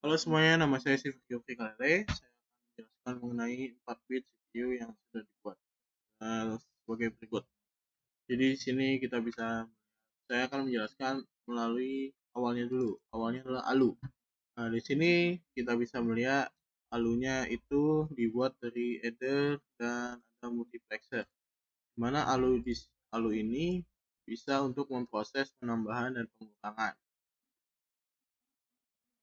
Halo semuanya, nama saya Silvio Kalele. Saya akan menjelaskan mengenai 4 bit CPU yang sudah dibuat sebagai berikut. Jadi di sini saya akan menjelaskan melalui awalnya dulu. Awalnya adalah ALU. Nah, di sini kita bisa melihat ALU-nya itu dibuat dari adder dan ada multiplexer. Di mana ALU ini bisa untuk memproses penambahan dan pengurangan.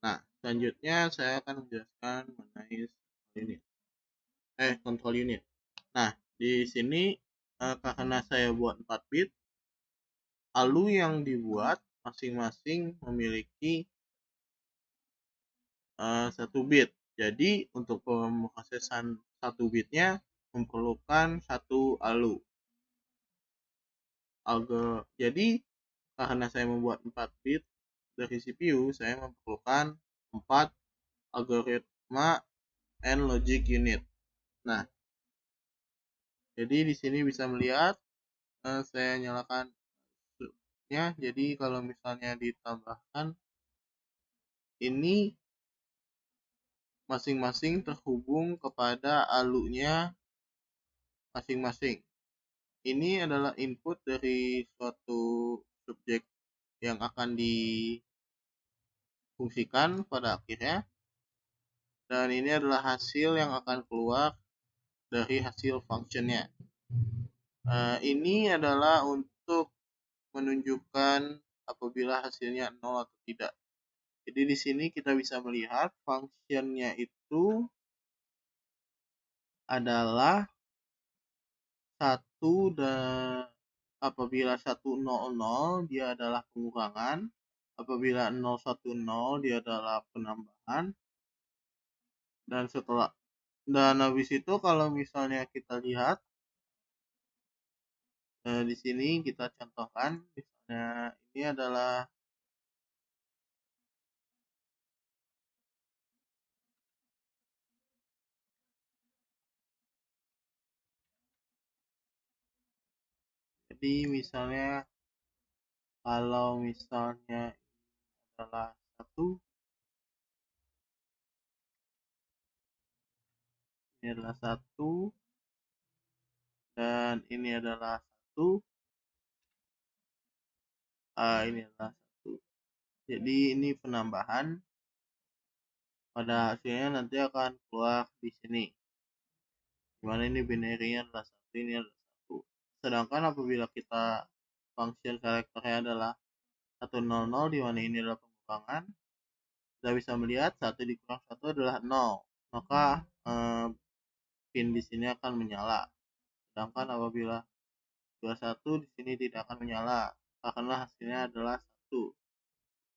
Nah, selanjutnya saya akan menjelaskan mengenai control unit. Nah, di sini karena saya buat 4 bit, ALU yang dibuat masing-masing memiliki 1 bit. Jadi, untuk pemrosesan 1 bitnya memerlukan 1 ALU. Jadi, karena saya membuat 4 bit dari CPU, saya memerlukan 4 algoritma and logic unit. Nah, jadi di sini bisa melihat saya nyalakan ya. Jadi kalau misalnya ditambahkan, ini masing-masing terhubung kepada ALU-nya masing-masing. Ini adalah input dari suatu subjek yang akan difungsikan pada akhirnya, dan ini adalah hasil yang akan keluar dari hasil functionnya. Ini adalah untuk menunjukkan apabila hasilnya 0 atau tidak. Jadi di sini kita bisa melihat functionnya itu adalah 1, dan apabila 100 dia adalah pengurangan, apabila 010 dia adalah penambahan, dan habis itu kalau misalnya kita lihat di sini kita contohkan, misalnya ini adalah jadi misalnya kalau misalnya ini adalah 1, ini adalah 1, dan ini adalah 1, ini adalah 1. Jadi ini penambahan, pada hasilnya nanti akan keluar di sini, dimana ini binary-nya adalah 1, ini adalah 1. Sedangkan apabila kita function karakternya adalah 100, dimana ini adalah pengurangan, kita bisa melihat 1 dikurang 1 adalah 0, maka pin di sini akan menyala. Sedangkan apabila 21 di sini tidak akan menyala karena hasilnya adalah 1.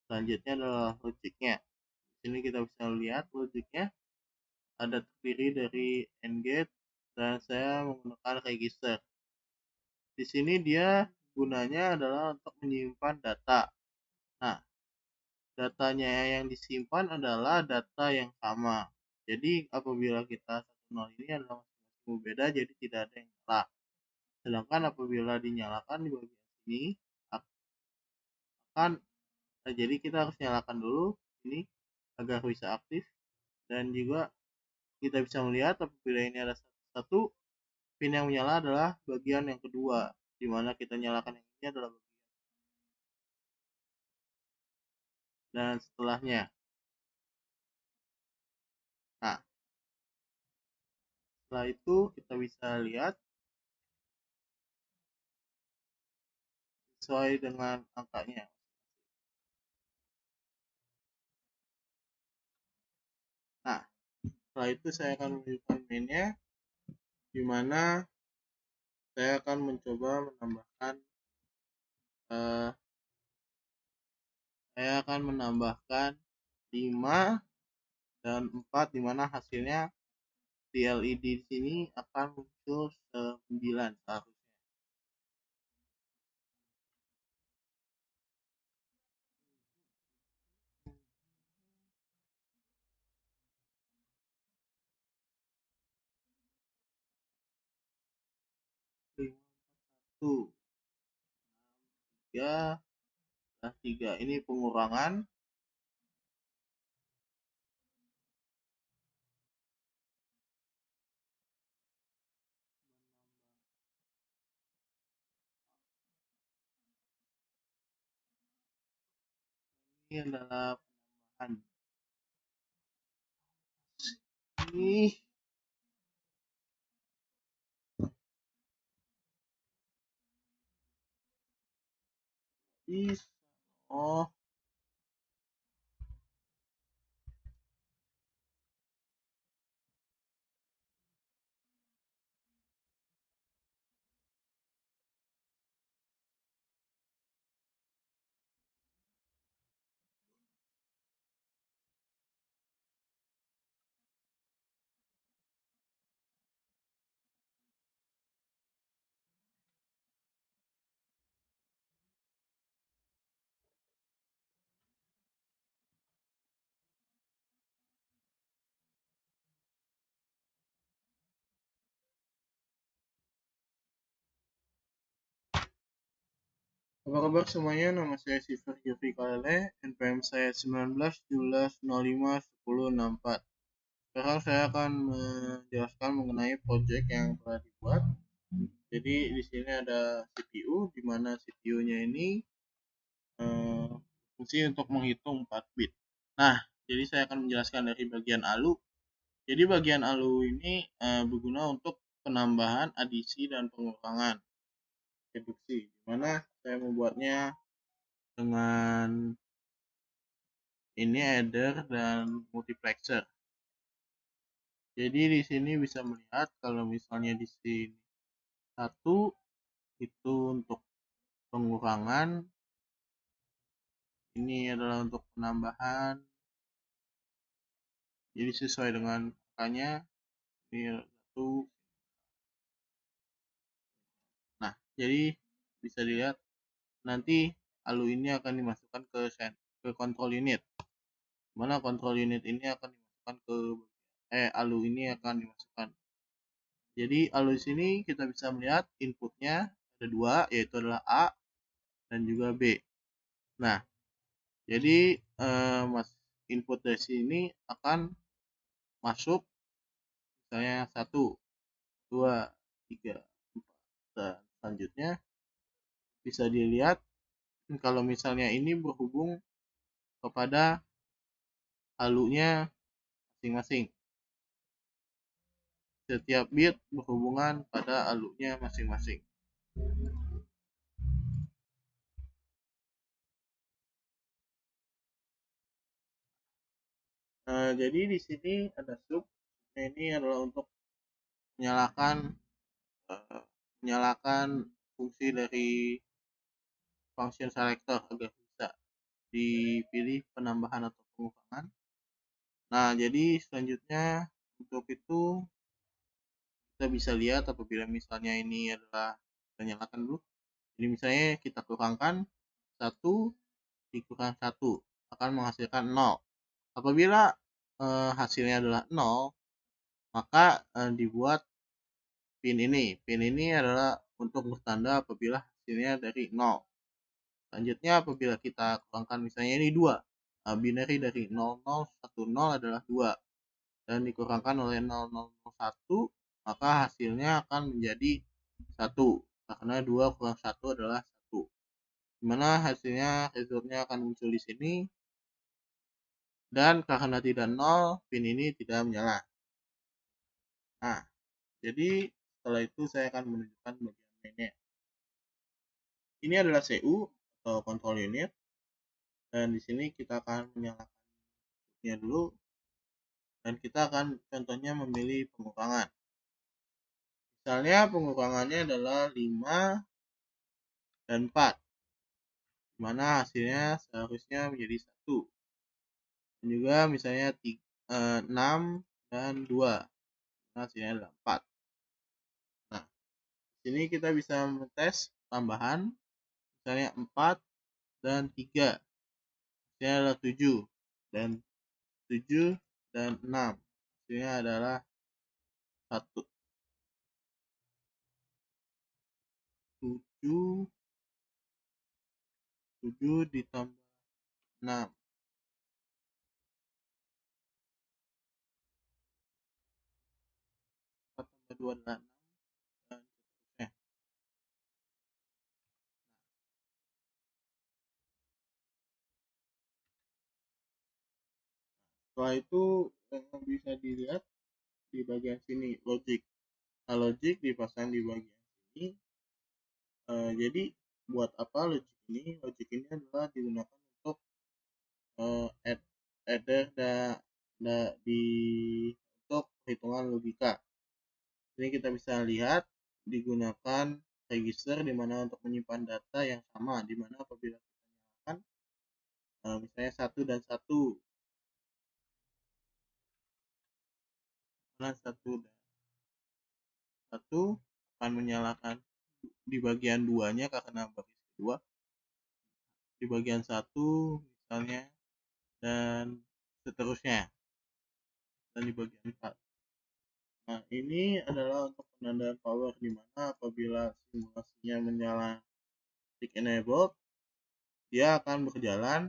Selanjutnya adalah logiknya. Di sini kita bisa lihat logiknya ada terdiri dari AND gate, dan saya menggunakan register. Di sini dia gunanya adalah untuk menyimpan data. Nah, datanya yang disimpan adalah data yang sama. Jadi apabila kita 10 ini adalah masing-masing berbeda, jadi tidak ada yang salah. Sedangkan apabila dinyalakan di bagian sini akan jadi kita harus nyalakan dulu ini agar bisa aktif, dan juga kita bisa melihat apabila ini ada satu, pin yang menyala adalah bagian yang kedua, di mana kita nyalakan yang ini adalah bagian, dan setelahnya. Nah, setelah itu kita bisa lihat sesuai dengan angkanya. Nah, setelah itu saya akan menunjukkan mainnya, di mana saya akan mencoba menambahkan saya akan menambahkan 5 dan 4, di mana hasilnya di LED di sini akan muncul 9 seharusnya. Tuh, 3 ini pengurangan, ini adalah penambahan. Ini bisa. Oh, apa kabar semuanya? Nama saya Siver Yofi Kalele, NPM saya 19 17 05 10 64. Sekarang saya akan menjelaskan mengenai project yang telah dibuat. Jadi di sini ada CPU, di mana CPU-nya ini fungsi untuk menghitung 4 bit. Nah, jadi saya akan menjelaskan dari bagian ALU. Jadi bagian ALU ini berguna untuk penambahan, adisi, dan pengurangan reduksi. Di mana saya membuatnya dengan ini adder dan multiplexer. Jadi di sini bisa melihat kalau misalnya di sini satu itu untuk pengurangan, ini adalah untuk penambahan. Jadi sesuai dengan angkanya ini satu. Nah, jadi bisa dilihat nanti ALU ini akan dimasukkan ke control unit. Mana control unit ini akan dimasukkan ke ALU ini akan dimasukkan. Jadi ALU di sini kita bisa melihat inputnya ada dua, yaitu adalah A dan juga B. Nah, jadi input dari sini akan masuk misalnya 1, 2, 3, 4, dan selanjutnya bisa dilihat kalau misalnya ini berhubung kepada ALU-nya masing-masing. Setiap bit berhubungan pada ALU-nya masing-masing. Nah, jadi di sini ada sub. Ini adalah untuk menyalakan fungsi dari function selector agar bisa dipilih penambahan atau pengurangan. Nah, jadi selanjutnya untuk itu kita bisa lihat apabila misalnya ini adalah kita nyalakan dulu. Jadi misalnya kita kurangkan 1 dikurang 1 akan menghasilkan 0. Apabila hasilnya adalah 0, maka dibuat pin ini. Pin ini adalah untuk bertanda apabila hasilnya dari 0. Selanjutnya apabila kita kurangkan misalnya ini 2. Binary dari 0010 adalah 2 dan dikurangkan oleh 0001, maka hasilnya akan menjadi 1 karena 2 kurang 1 adalah 1. Dimana hasilnya resultnya akan muncul di sini, dan karena tidak 0, pin ini tidak menyala. Nah, jadi setelah itu saya akan menunjukkan bagian mainnya. Ini adalah CU atau control unit, dan di sini kita akan menyalakannya dulu, dan kita akan contohnya memilih pengurangan. Misalnya pengurangannya adalah 5 dan 4, dimana hasilnya seharusnya menjadi 1. Dan juga misalnya 6 dan 2, hasilnya adalah 4. Nah, di sini kita bisa mengetes tambahan, misalnya 4 dan 3, hasilnya adalah 7, dan 7 dan 6, hasilnya adalah 1. 7 ditambah 6, 4 tambah 2 adalah 6, dan seterusnya. Setelah itu bisa dilihat di bagian sini logic. Nah, logic dipasang di bagian sini. Jadi buat apa logic ini? Logic ini adalah digunakan untuk adder di untuk perhitungan logika. Ini kita bisa lihat digunakan register di mana untuk menyimpan data yang sama, di mana apabila kita nyalakan misalnya 1 dan 1, nah 1 dan 1 akan menyalakan di bagian 2-nya karena baris kedua, di bagian 1 misalnya, dan seterusnya, dan di bagian 4. Nah, ini adalah untuk penandaan power di mana apabila simulasinya menyala tick enabled, dia akan berjalan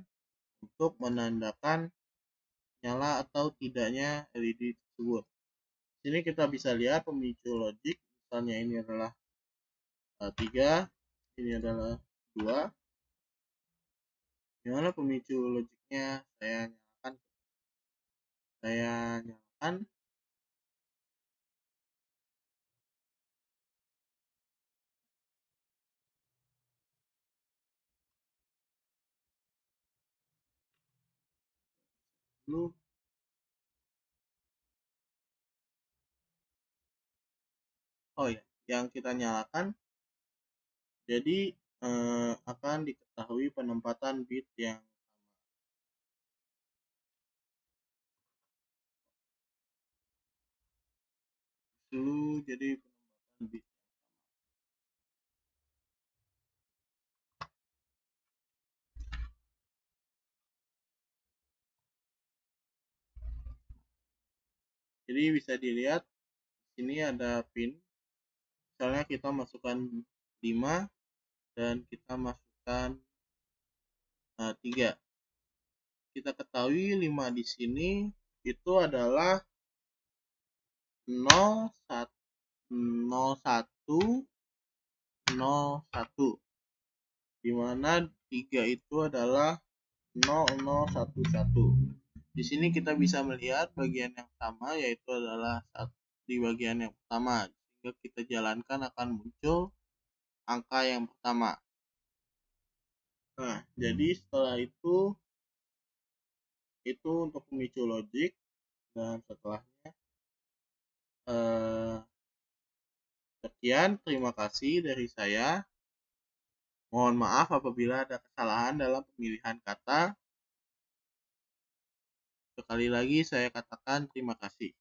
untuk menandakan nyala atau tidaknya LED tersebut. Sini kita bisa lihat pemicu logik, misalnya ini adalah 3, ini adalah 2. Dimana pemicu logiknya saya nyalakan dulu. Oh ya, yang kita nyalakan jadi akan diketahui penempatan bit yang dulu, jadi penempatan bit. Jadi bisa dilihat sini ada pin, misalnya kita masukkan 5 dan kita masukkan 3. Kita ketahui 5 di sini itu adalah 0, 1, 01, dimana 3 itu adalah 0011. Di sini kita bisa melihat bagian yang sama, yaitu adalah di bagian yang pertama, sehingga kita jalankan akan muncul angka yang pertama. Nah, jadi setelah itu untuk pemicu logik, dan setelahnya sekian, terima kasih dari saya. Mohon maaf apabila ada kesalahan dalam pemilihan kata. Sekali lagi saya katakan terima kasih.